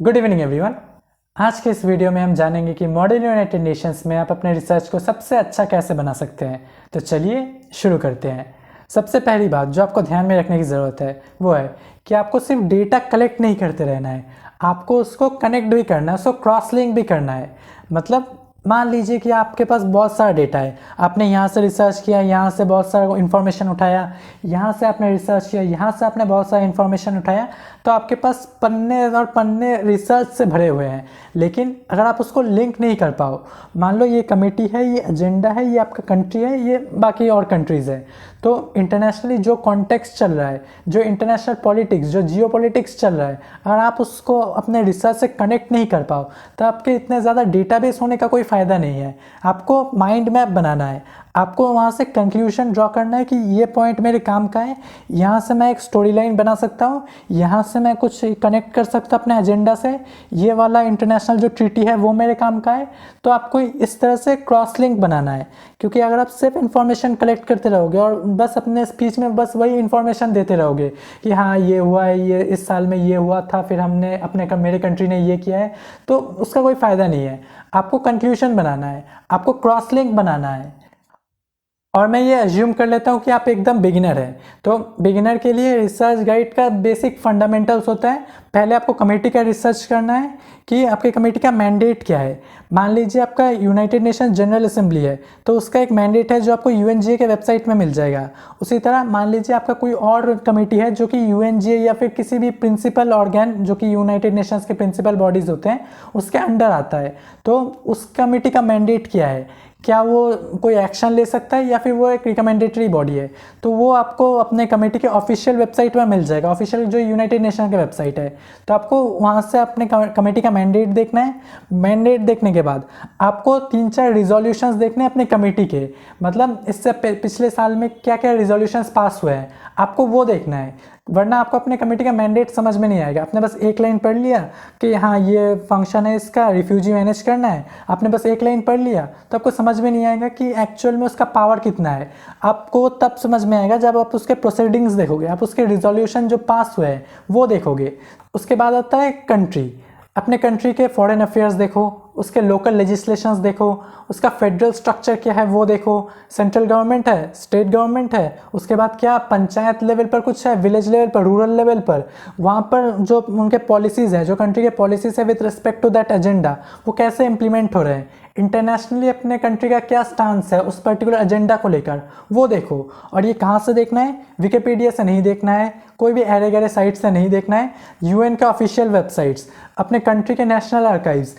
Good evening everyone. आज के इस वीडियो में हम जानेंगे कि मॉडल यूनाइटेड नेशंस में आप अपने रिसर्च को सबसे अच्छा कैसे बना सकते हैं। तो चलिए शुरू करते हैं। सबसे पहली बात जो आपको ध्यान में रखने की ज़रूरत है वो है कि आपको सिर्फ डेटा कलेक्ट नहीं करते रहना है, आपको उसको कनेक्ट भी करना है, उसको क्रॉस लिंक भी करना है। मतलब मान लीजिए कि आपके पास बहुत सारा डेटा है, आपने यहाँ से रिसर्च किया, यहाँ से बहुत सारा इन्फॉर्मेशन उठाया, यहाँ से आपने रिसर्च किया, यहाँ से आपने बहुत सारा इन्फॉर्मेशन उठाया, तो आपके पास पन्ने और पन्ने रिसर्च से भरे हुए हैं। लेकिन अगर आप उसको लिंक नहीं कर पाओ, मान लो ये कमेटी है, ये एजेंडा है, ये आपका कंट्री है, ये बाकी और कंट्रीज़ है, तो इंटरनेशनली जो कॉन्टेक्स्ट चल रहा है, जो इंटरनेशनल पॉलिटिक्स, जो जियो पॉलिटिक्स चल रहा है, अगर आप उसको अपने रिसर्च से कनेक्ट नहीं कर पाओ तो आपके इतने ज़्यादा डेटाबेस होने का कोई फ़ायदा नहीं है। आपको माइंड मैप बनाना है, आपको वहाँ से कंक्लूजन ड्रॉ करना है कि ये पॉइंट मेरे काम का है, यहाँ से मैं एक स्टोरी लाइन बना सकता हूँ, यहाँ से मैं कुछ कनेक्ट कर सकता हूँ अपने एजेंडा से, ये वाला इंटरनेशनल जो ट्रीटी है वो मेरे काम का है। तो आपको इस तरह से क्रॉस लिंक बनाना है, क्योंकि अगर आप सिर्फ इन्फॉर्मेशन कलेक्ट करते रहोगे और बस अपने स्पीच में बस वही इन्फॉर्मेशन देते रहोगे कि हाँ ये हुआ है, ये इस साल में ये हुआ था, फिर हमने मेरे कंट्री ने ये किया है, तो उसका कोई फ़ायदा नहीं है। आपको कंक्लूजन बनाना है, आपको क्रॉस लिंक बनाना है। और मैं ये अज्यूम कर लेता हूँ कि आप एकदम बिगिनर हैं, तो बिगिनर के लिए रिसर्च गाइड का बेसिक फंडामेंटल्स होता है। पहले आपको कमेटी का रिसर्च करना है कि आपके कमेटी का मैंडेट क्या है। मान लीजिए आपका यूनाइटेड नेशन जनरल असेंबली है, तो उसका एक मैंडेट है जो आपको यूएनजीए के वेबसाइट में मिल जाएगा। उसी तरह मान लीजिए आपका कोई और कमेटी है जो कि यूएनजीए या फिर किसी भी प्रिंसिपल ऑर्गन जो कि यूनाइटेड नेशंस के प्रिंसिपल बॉडीज़ होते हैं उसके अंडर आता है, तो उस कमेटी का मैंडेट क्या है, क्या वो कोई एक्शन ले सकता है या फिर वो एक रिकमेंडेटरी बॉडी है, तो वो आपको अपने कमेटी के ऑफिशियल वेबसाइट पर मिल जाएगा, ऑफिशियल जो यूनाइटेड नेशन के वेबसाइट है। तो आपको वहाँ से अपने कमेटी का मैंडेट देखना है। मैंडेट देखने के बाद आपको 3-4 रिजोल्यूशंस देखने हैं अपने कमेटी के, मतलब इससे पिछले साल में क्या क्या रिजोल्यूशंस पास हुए हैं, आपको वो देखना है। वरना आपको अपने कमेटी का मैंडेट समझ में नहीं आएगा। आपने बस एक लाइन पढ़ लिया कि हाँ ये फंक्शन है इसका, रिफ्यूजी मैनेज करना है, आपने बस एक लाइन पढ़ लिया, तो आपको समझ में नहीं आएगा कि एक्चुअल में उसका पावर कितना है। आपको तब समझ में आएगा जब आप उसके प्रोसीडिंग्स देखोगे, आप उसके रिजोल्यूशन जो पास हुए हैं वो देखोगे। उसके बाद आता है कंट्री। अपने कंट्री के फॉरेन अफेयर्स देखो, उसके लोकल लेजिस्लेशंस देखो, उसका फेडरल स्ट्रक्चर क्या है वो देखो, सेंट्रल गवर्नमेंट है, स्टेट गवर्नमेंट है, उसके बाद क्या पंचायत लेवल पर कुछ है, विलेज लेवल पर, रूरल लेवल पर, वहाँ पर जो उनके पॉलिसीज़ है, जो कंट्री के पॉलिसीज़ है with respect to that agenda, वो कैसे इंप्लीमेंट हो रहे हैं। इंटरनेशनली अपने कंट्री का क्या स्टांस है उस पर्टिकुलर एजेंडा को लेकर, वो देखो। और ये कहाँ से देखना है, विकिपीडिया से नहीं देखना है, कोई भी अरे गरे साइट से नहीं देखना है, यूएन का ऑफिशियल वेबसाइट्स, अपने कंट्री के national archives,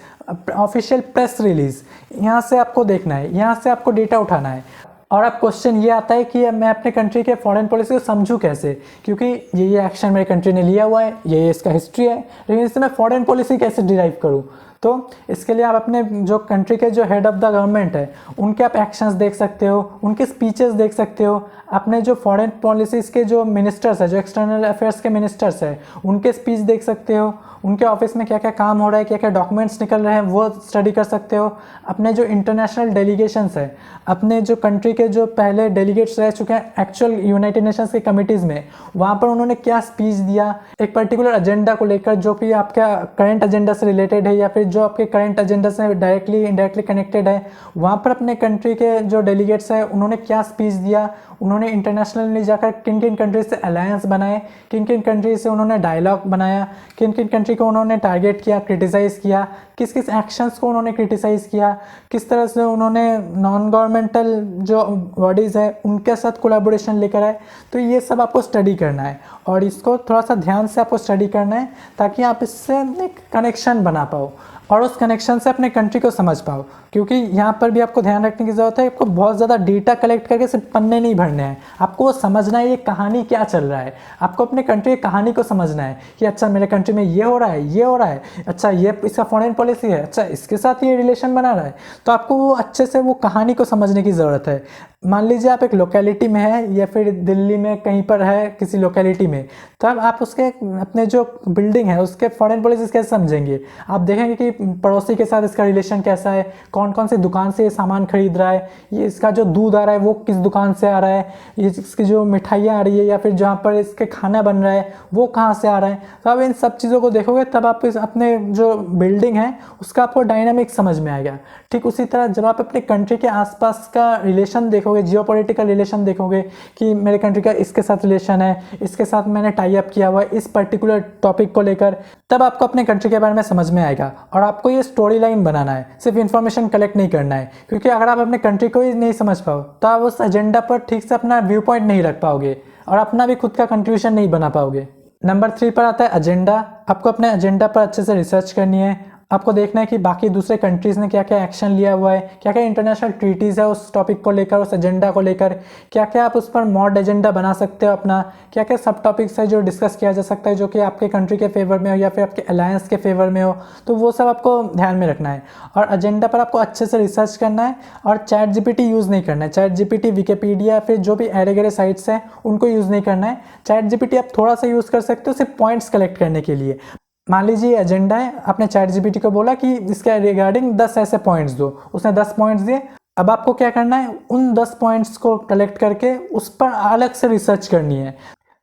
official press release, यहाँ से आपको देखना है, यहाँ से आपको डेटा उठाना है। और अब क्वेश्चन ये आता है कि मैं अपने कंट्री के फॉरेन पॉलिसी को समझूं कैसे, क्योंकि ये एक्शन मेरे कंट्री ने लिया हुआ है, ये इसका हिस्ट्री है, लेकिन इससे मैं फॉरेन पॉलिसी कैसे डिराइव करूं। तो इसके लिए आप अपने जो कंट्री के जो हेड ऑफ द गवर्नमेंट है उनके आप एक्शंस देख सकते हो, उनके स्पीचेस देख सकते हो, अपने जो फॉरेन पॉलिसीज़ के जो मिनिस्टर्स है, जो एक्सटर्नल अफेयर्स के मिनिस्टर्स है, उनके स्पीच देख सकते हो, उनके ऑफिस में क्या क्या काम हो रहा है, क्या क्या डॉक्यूमेंट्स निकल रहे हैं वो स्टडी कर सकते हो। अपने जो इंटरनेशनल डेलीगेशंस है, अपने जो कंट्री के जो पहले डेलीगेट्स रह चुके हैं एक्चुअल यूनाइटेड नेशंस की कमिटीज़ में, वहाँ पर उन्होंने क्या स्पीच दिया एक पर्टिकुलर एजेंडा को लेकर जो कि आपका करंट एजेंडा से रिलेटेड है या फिर जो आपके करंट एजेंडा से डायरेक्टली इनडायरेक्टली कनेक्टेड है, वहाँ पर अपने कंट्री के जो डेलीगेट्स हैं उन्होंने क्या स्पीच दिया, उन्होंने इंटरनेशनली जाकर किन किन कंट्रीज से अलायंस बनाए, किन किन कंट्रीज से उन्होंने डायलॉग बनाया, किन किन कंट्री को उन्होंने टारगेट किया, क्रिटिसाइज़ किया, किस किस एक्शंस को उन्होंने क्रिटिसाइज़ किया, किस तरह से उन्होंने नॉन गवर्नमेंटल जो बॉडीज़ है उनके साथ कोलैबोरेशन लेकर आए। तो ये सब आपको स्टडी करना है और इसको थोड़ा सा ध्यान से आपको स्टडी करना है ताकि आप इससे एक कनेक्शन बना पाओ और उस कनेक्शन से अपने कंट्री को समझ पाओ। क्योंकि यहाँ पर भी आपको ध्यान रखने की ज़रूरत है, आपको बहुत ज़्यादा डेटा कलेक्ट करके सिर्फ पन्ने नहीं भरने हैं, आपको वो समझना है ये कहानी क्या चल रहा है, आपको अपने कंट्री की कहानी को समझना है कि अच्छा मेरे कंट्री में ये हो रहा है, ये हो रहा है, अच्छा ये इसका फॉरेन पॉलिसी है, अच्छा इसके साथ ये रिलेशन बना रहा है। तो आपको वो अच्छे से वो कहानी को समझने की ज़रूरत है। मान लीजिए आप एक लोकेलिटी में है या फिर दिल्ली में कहीं पर है किसी लोकेलिटी में, तो अब आप उसके अपने जो बिल्डिंग है उसके फॉरेन पॉलिसीज कैसे समझेंगे। आप देखेंगे कि पड़ोसी के साथ इसका रिलेशन कैसा है, कौन कौन सी दुकान से ये सामान खरीद रहा है, ये इसका जो दूध आ रहा है वो किस दुकान से आ रहा है, ये इसकी जो मिठाइयाँ आ रही है या फिर जहाँ पर इसके खाना बन रहा है वो कहाँ से आ रहा है। तो आप इन सब चीज़ों को देखोगे तब आप इस अपने जो बिल्डिंग है उसका आपको डायनामिक समझ में आएगा। ठीक उसी तरह जब आप अपने कंट्री के आसपास का रिलेशन देखोगे, जियोपॉलिटिकल रिलेशन देखोगे कि मेरे कंट्री का इसके साथ रिलेशन है, इसके साथ मैंने टाई अप किया हुआ है इस पर्टिकुलर टॉपिक को लेकर, तब आपको अपने कंट्री के बारे में समझ में आएगा। और आपको ये स्टोरी लाइन बनाना है, सिर्फ इन्फॉर्मेशन कलेक्ट नहीं करना है, क्योंकि अगर आप अपने कंट्री को ही नहीं समझ पाओ तो आप उस एजेंडा पर ठीक से अपना व्यू पॉइंट नहीं रख पाओगे और अपना भी खुद का कंक्लूजन नहीं बना पाओगे। नंबर 3 पर आता है एजेंडा। आपको अपने एजेंडा पर अच्छे से रिसर्च करनी है। आपको देखना है कि बाकी दूसरे कंट्रीज़ ने क्या क्या एक्शन लिया हुआ है, क्या क्या इंटरनेशनल ट्रीटीज़ है उस टॉपिक को लेकर, उस एजेंडा को लेकर, क्या क्या आप उस पर मॉड एजेंडा बना सकते हो अपना, क्या क्या सब टॉपिक्स है जो डिस्कस किया जा सकता है जो कि आपके कंट्री के फेवर में हो या फिर आपके अलायंस के फेवर में हो। तो वो सब आपको ध्यान में रखना है और एजेंडा पर आपको अच्छे से रिसर्च करना है। और चैट जीपीटी यूज़ नहीं करना है। चैट जीपीटी, विकिपीडिया, फिर जो भी एरे गरे साइट्स हैं उनको यूज़ नहीं करना है। चैट जीपीटी आप थोड़ा सा यूज़ कर सकते हो सिर्फ पॉइंट्स कलेक्ट करने के लिए। मान लीजिए एजेंडा है, आपने चैट जीपीटी को बोला कि इसके रिगार्डिंग 10 ऐसे पॉइंट्स दो, उसने 10 पॉइंट्स दिए। अब आपको क्या करना है, उन 10 पॉइंट्स को कलेक्ट करके उस पर अलग से रिसर्च करनी है।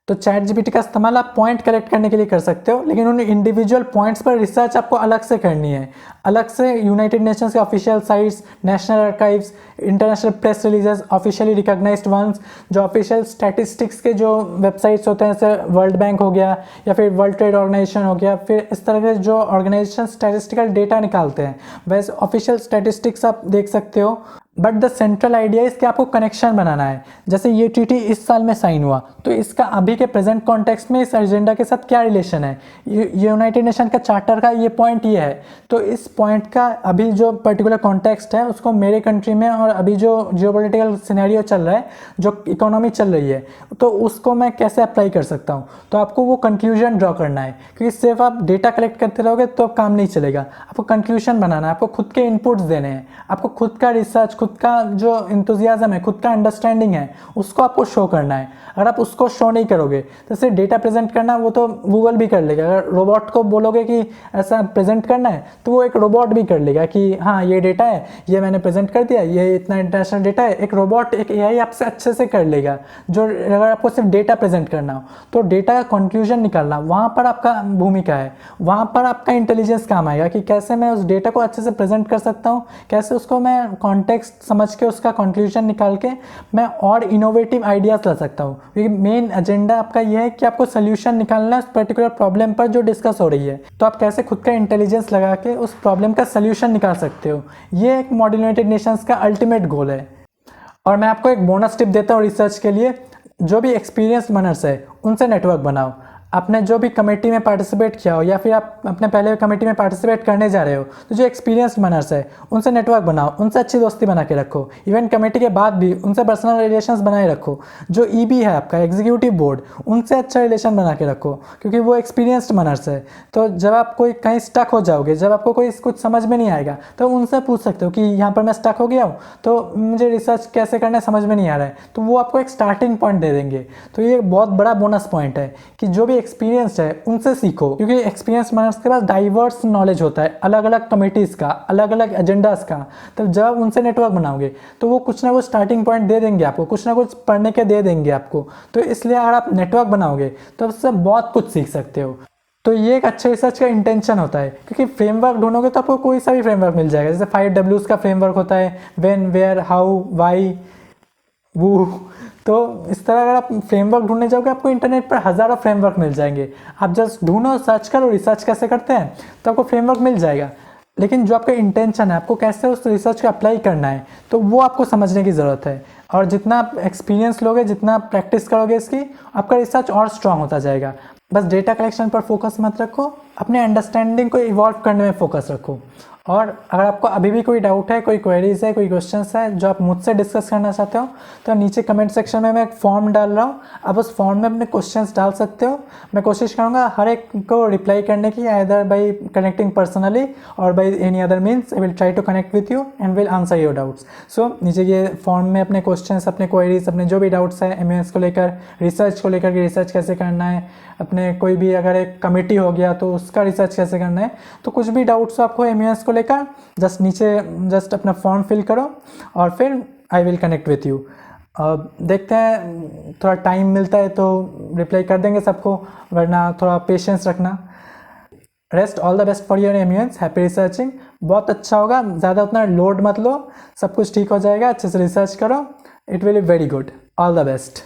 तो चैट जीपीटी का इस्तेमाल आप पॉइंट कलेक्ट करने के लिए कर सकते हो, लेकिन उन इंडिविजुअल पॉइंट्स पर रिसर्च आपको अलग से करनी है। अलग से यूनाइटेड नेशंस के official sites, national archives, international press releases, officially recognised ones, जो ऑफिशियल स्टैटिस्टिक्स के जो वेबसाइट्स होते हैं जैसे वर्ल्ड बैंक हो गया या फिर वर्ल्ड ट्रेड ऑर्गेनाइजेशन हो गया, फिर इस तरह के जो ऑर्गेनाइजेशन स्टैटिस्टिकल डेटा निकालते हैं वैसे ऑफिशियल स्टैटिस्टिक्स आप देख सकते हो। बट द सेंट्रल आइडिया इसके आपको कनेक्शन बनाना है। जैसे ये ट्रीटी इस साल में साइन हुआ तो इसका अभी के प्रेजेंट कॉन्टेक्स्ट में इस एजेंडा के साथ क्या रिलेशन है। यूनाइटेड नेशन का चार्टर का ये पॉइंट ये है, तो इस पॉइंट का अभी जो पर्टिकुलर कॉन्टेक्स्ट है उसको मेरे कंट्री में और अभी जो जियोपॉलिटिकल सिनेरियो चल रहा है, जो इकोनॉमी चल रही है, तो उसको मैं कैसे अप्लाई कर सकता हूँ। तो आपको वो कंक्लूजन ड्रॉ करना है, क्योंकि सिर्फ आप डेटा कलेक्ट करते रहोगे तो काम नहीं चलेगा। आपको कंक्लूजन बनाना है, आपको खुद के इनपुट्स देने हैं, आपको खुद का रिसर्च, खुद का जो इंथुजियाज्म है, खुद का अंडरस्टैंडिंग है, उसको आपको शो करना है। अगर आप उसको शो नहीं करोगे तो सिर्फ डेटा प्रेजेंट करना वो तो गूगल भी कर लेगा। अगर रोबोट को बोलोगे कि ऐसा प्रेजेंट करना है तो वो एक रोबोट भी कर लेगा कि हाँ ये डेटा है, ये मैंने प्रेजेंट कर दिया, ये इतना इंटरनेशनल डेटा है। एक रोबोट, एक एआई आपसे अच्छे से कर लेगा। जो अगर आपको सिर्फ डेटा प्रेजेंट करना हो तो डेटा का कंक्लूजन निकालना, वहाँ पर आपका भूमिका है, वहाँ पर आपका इंटेलिजेंस काम आएगा कि कैसे मैं उस डेटा को अच्छे से प्रेजेंट कर सकता हूँ, कैसे उसको मैं कॉन्टेक्स्ट समझ के उसका कंक्लूजन निकाल के मैं और इनोवेटिव आइडियाज़ ला सकता हूँ। क्योंकि मेन एजेंडा आपका यह है कि आपको सोल्यूशन निकालना है उस पर्टिकुलर प्रॉब्लम पर जो डिस्कस हो रही है। तो आप कैसे खुद का इंटेलिजेंस लगा के उस प्रॉब्लम का सोल्यूशन निकाल सकते हो, ये एक मॉडर्न यूनाइटेड नेशंस का अल्टीमेट गोल है। और मैं आपको एक बोनस टिप देता हूँ रिसर्च के लिए, जो भी एक्सपीरियंस रनर्स है उनसे नेटवर्क बनाओ। आपने जो भी कमेटी में पार्टिसिपेट किया हो या फिर आप अपने पहले कमेटी में पार्टिसिपेट करने जा रहे हो, तो जो एक्सपीरियंस्ड रनर्स है उनसे नेटवर्क बनाओ, उनसे अच्छी दोस्ती बना के रखो। इवन कमेटी के बाद भी उनसे पर्सनल रिलेशंस बनाए रखो। जो ईबी है आपका एग्जीक्यूटिव बोर्ड, उनसे अच्छा रिलेशन बना के रखो, क्योंकि वो एक्सपीरियंस्ड रनर्स है। तो जब आप कोई कहीं स्टक हो जाओगे, जब आपको कोई कुछ समझ में नहीं आएगा तो उनसे पूछ सकते हो कि यहाँ पर मैं स्टक हो गया हूँ, तो मुझे रिसर्च कैसे करना है समझ में नहीं आ रहा है, तो वो आपको एक स्टार्टिंग पॉइंट दे देंगे। तो ये बहुत बड़ा बोनस पॉइंट है कि जो भी एक्सपीरियंस है उनसे सीखो, क्योंकि एक्सपीरियंस मैनर्स के पास डाइवर्स नॉलेज होता है, अलग अलग कमिटीज़ का, अलग अलग एजेंडाज का। तो जब उनसे नेटवर्क बनाओगे तो वो कुछ ना कुछ स्टार्टिंग पॉइंट दे देंगे आपको, कुछ ना कुछ पढ़ने के दे देंगे आपको। तो इसलिए अगर आप नेटवर्क बनाओगे तो उससे बहुत कुछ सीख सकते हो। तो ये एक अच्छे रिसर्च का इंटेंशन होता है, क्योंकि फ्रेमवर्क ढूंढोगे तो आपको कोई सा भी फ्रेमवर्क मिल जाएगा। जैसे 5 Ws का फ्रेमवर्क होता है, व्हेन, वेयर, हाउ, वाई, वो। तो इस तरह अगर आप फ्रेमवर्क ढूंढने जाओगे आपको इंटरनेट पर हज़ारों फ्रेमवर्क मिल जाएंगे। आप जस्ट ढूंढो, सर्च करो रिसर्च कैसे करते हैं, तो आपको फ्रेमवर्क मिल जाएगा। लेकिन जो आपका इंटेंशन है, आपको कैसे उस रिसर्च को अप्लाई करना है, तो वो आपको समझने की ज़रूरत है। और जितना आप एक्सपीरियंस लोगे, जितना प्रैक्टिस करोगे इसकी, आपका रिसर्च और स्ट्रांग होता जाएगा। बस डेटा कलेक्शन पर फोकस मत रखो, अपने अंडरस्टैंडिंग को इवॉल्व करने में फोकस रखो। और अगर आपको अभी भी कोई डाउट है, कोई क्वेरीज है, कोई क्वेश्चंस है जो आप मुझसे डिस्कस करना चाहते हो, तो नीचे कमेंट सेक्शन में मैं एक फॉर्म डाल रहा हूँ, आप उस फॉर्म में अपने क्वेश्चंस डाल सकते हो। मैं कोशिश करूँगा हर एक को रिप्लाई करने की, आइदर बाई कनेक्टिंग पर्सनली और by any other means. I will try to connect with you and will answer your doubts. So नीचे ये फॉर्म में अपने क्वेश्चंस, अपने क्वेरीज, अपने जो भी डाउट्स है एमयूएस को लेकर, रिसर्च को लेकर कि रिसर्च कैसे करना है, अपने कोई भी अगर एक कमिटी हो गया तो उसका रिसर्च कैसे करना है, तो कुछ भी डाउट्स आपको एमयूएस को लेकर जस्ट नीचे अपना फॉर्म फिल करो और फिर I will connect with you. देखते हैं, थोड़ा टाइम मिलता है तो रिप्लाई कर देंगे सबको, वरना थोड़ा पेशेंस रखना। Rest all the best for your MUS, happy researching. बहुत अच्छा होगा, ज़्यादा उतना लोड मत लो, सब कुछ ठीक हो जाएगा, अच्छे से रिसर्च करो, it will be very good. All the best.